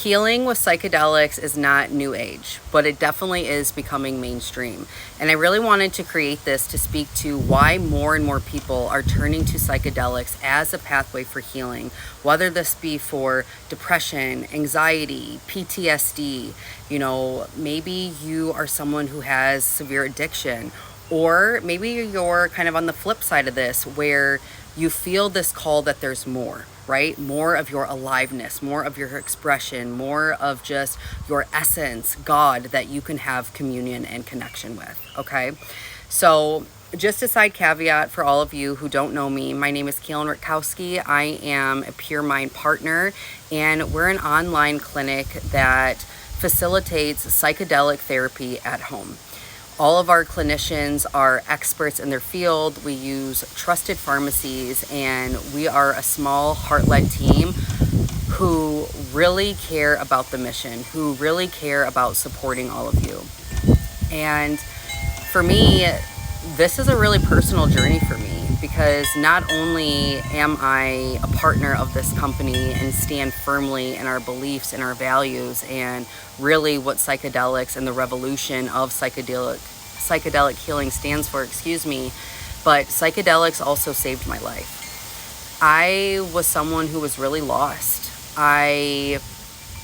Healing with psychedelics is not new age, but it definitely is becoming mainstream. And I really wanted to create this to speak to why more and more people are turning to psychedelics as a pathway for healing, whether this be for depression, anxiety, PTSD, maybe you are someone who has severe addiction, or maybe you're kind of on the flip side of this where you feel this call that there's more, right? More of your aliveness, more of your expression, more of just your essence, God, that you can have communion and connection with, okay? So just a side caveat for all of you who don't know me, my name is Kaylin Rutkowski. I am a Pure Mind partner, and we're an online clinic that facilitates psychedelic therapy at home. All of our clinicians are experts in their field. We use trusted pharmacies, and we are a small heart-led team who really care about the mission, who really care about supporting all of you. And for me, this is a really personal journey for me, because not only am I a partner of this company and stand firmly in our beliefs and our values and really what psychedelics and the revolution of psychedelic healing stands for, but psychedelics also saved my life. I was someone who was really lost. I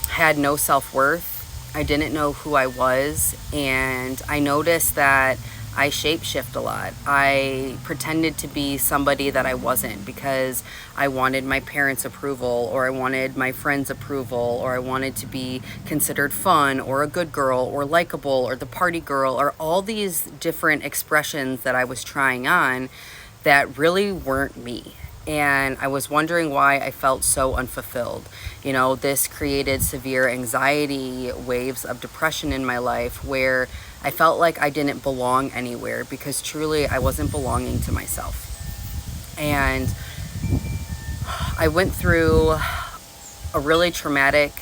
had no self-worth. I didn't know who I was, and I noticed that I shape-shift a lot. I pretended to be somebody that I wasn't because I wanted my parents' approval, or I wanted my friends' approval, or I wanted to be considered fun or a good girl or likable or the party girl, or all these different expressions that I was trying on that really weren't me. And I was wondering why I felt so unfulfilled. This created severe anxiety, waves of depression in my life, where I felt like I didn't belong anywhere, because truly I wasn't belonging to myself. And I went through a really traumatic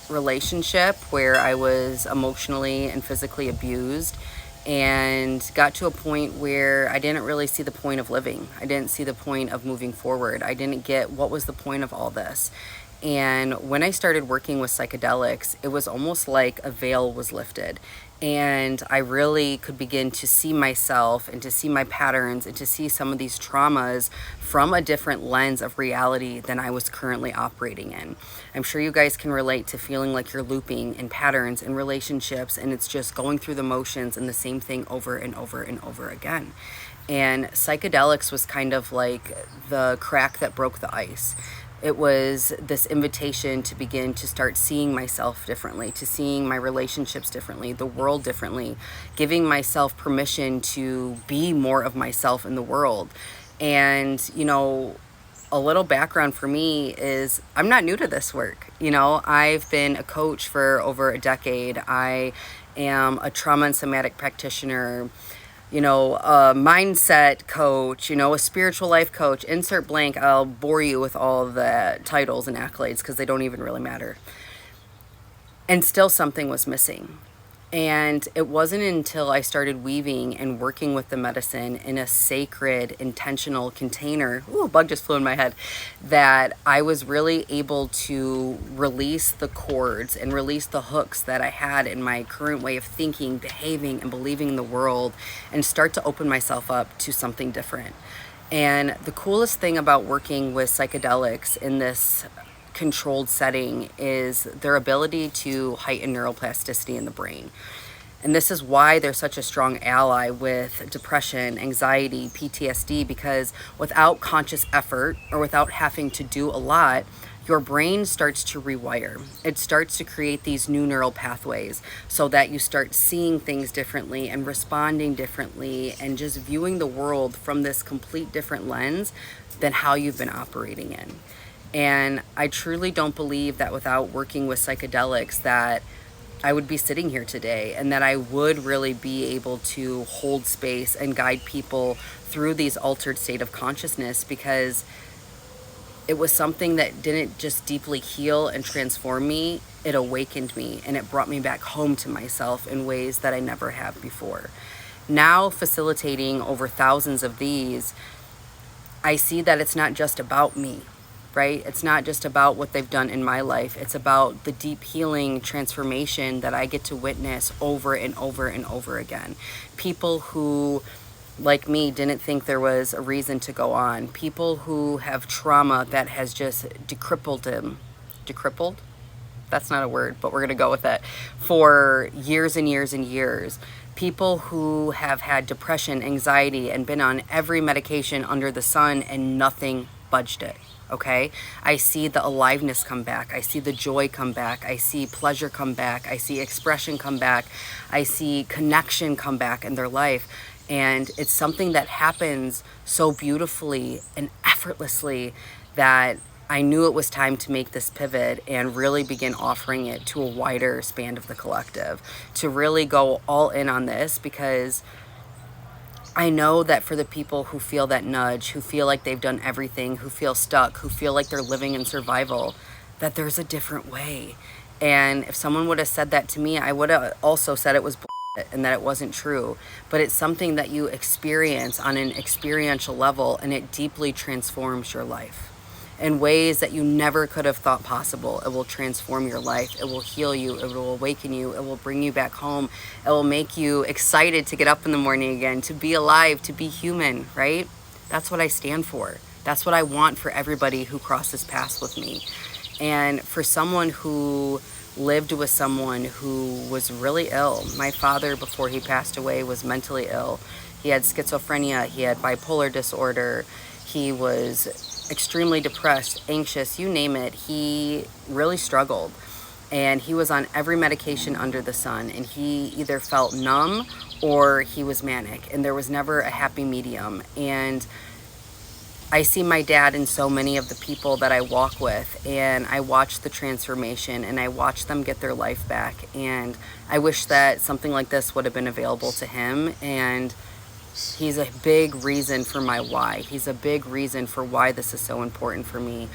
relationship where I was emotionally and physically abused, and got to a point where I didn't really see the point of living. I didn't see the point of moving forward. I didn't get what was the point of all this. And when I started working with psychedelics, it was almost like a veil was lifted. And I really could begin to see myself and to see my patterns and to see some of these traumas from a different lens of reality than I was currently operating in. I'm sure you guys can relate to feeling like you're looping in patterns in relationships, and it's just going through the motions and the same thing over and over and over again. And psychedelics was kind of like the crack that broke the ice. It was this invitation to begin to start seeing myself differently, to seeing my relationships differently, the world differently, giving myself permission to be more of myself in the world. And, a little background for me is I'm not new to this work. I've been a coach for over a decade. I am a trauma and somatic practitioner, a mindset coach, a spiritual life coach, insert blank. I'll bore you with all of the titles and accolades because they don't even really matter. And still something was missing. And it wasn't until I started weaving and working with the medicine in a sacred, intentional container, a bug just flew in my head, that I was really able to release the cords and release the hooks that I had in my current way of thinking, behaving, and believing in the world, and start to open myself up to something different. And the coolest thing about working with psychedelics in this controlled setting is their ability to heighten neuroplasticity in the brain. And this is why they're such a strong ally with depression, anxiety, PTSD, because without conscious effort or without having to do a lot, your brain starts to rewire. It starts to create these new neural pathways so that you start seeing things differently and responding differently and just viewing the world from this complete different lens than how you've been operating in. And I truly don't believe that without working with psychedelics that I would be sitting here today, and that I would really be able to hold space and guide people through these altered state of consciousness, because it was something that didn't just deeply heal and transform me, it awakened me, and it brought me back home to myself in ways that I never have before. Now, facilitating over thousands of these, I see that it's not just about me, right? It's not just about what they've done in my life. It's about the deep healing transformation that I get to witness over and over and over again. People who, like me, didn't think there was a reason to go on. People who have trauma that has just decrippled them. Decrippled? That's not a word, but we're going to go with it. For years and years and years. People who have had depression, anxiety, and been on every medication under the sun and nothing budged it. Okay, I see the aliveness come back. I see the joy come back. I see pleasure come back. I see expression come back. I see connection come back in their life. And it's something that happens so beautifully and effortlessly that I knew it was time to make this pivot and really begin offering it to a wider span of the collective, to really go all in on this, because I know that for the people who feel that nudge, who feel like they've done everything, who feel stuck, who feel like they're living in survival, that there's a different way. And if someone would have said that to me, I would have also said it was bullshit and that it wasn't true. But it's something that you experience on an experiential level, and it deeply transforms your life in ways that you never could have thought possible. It will transform your life. It will heal you. It will awaken you. It will bring you back home. It will make you excited to get up in the morning again, to be alive, to be human, right? That's what I stand for. That's what I want for everybody who crosses paths with me. And for someone who lived with someone who was really ill, my father, before he passed away, was mentally ill. He had schizophrenia. He had bipolar disorder. He was extremely depressed, anxious, you name it. He really struggled, and he was on every medication under the sun, and he either felt numb or he was manic, and there was never a happy medium. And I see my dad in so many of the people that I walk with, and I watch the transformation, and I watch them get their life back. And I wish that something like this would have been available to him. And he's a big reason for my why. He's a big reason for why this is so important for me.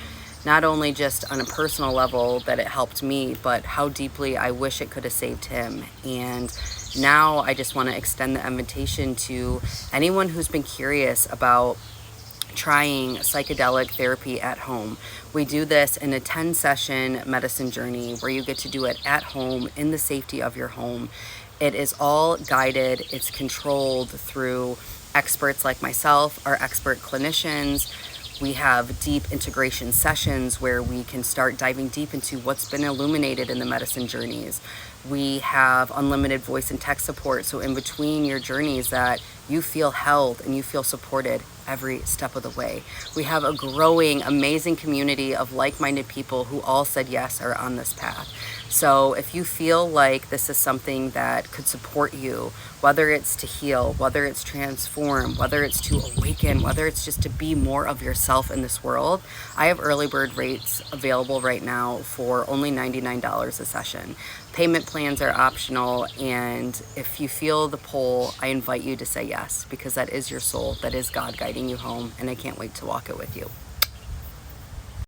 Not only just on a personal level that it helped me, but how deeply I wish it could have saved him. And now I just want to extend the invitation to anyone who's been curious about trying psychedelic therapy at home. We do this in a 10-session medicine journey where you get to do it at home in the safety of your home. It is all guided, it's controlled through experts like myself, our expert clinicians. We have deep integration sessions where we can start diving deep into what's been illuminated in the medicine journeys. We have unlimited voice and text support, so in between your journeys that you feel held and you feel supported every step of the way. We have a growing, amazing community of like-minded people who all said yes, are on this path. So if you feel like this is something that could support you, whether it's to heal, whether it's transform, whether it's to awaken, whether it's just to be more of yourself in this world, I have early bird rates available right now for only $99 a session. Payment plans are optional, and if you feel the pull, I invite you to say yes, because that is your soul, that is God guiding you home, and I can't wait to walk it with you.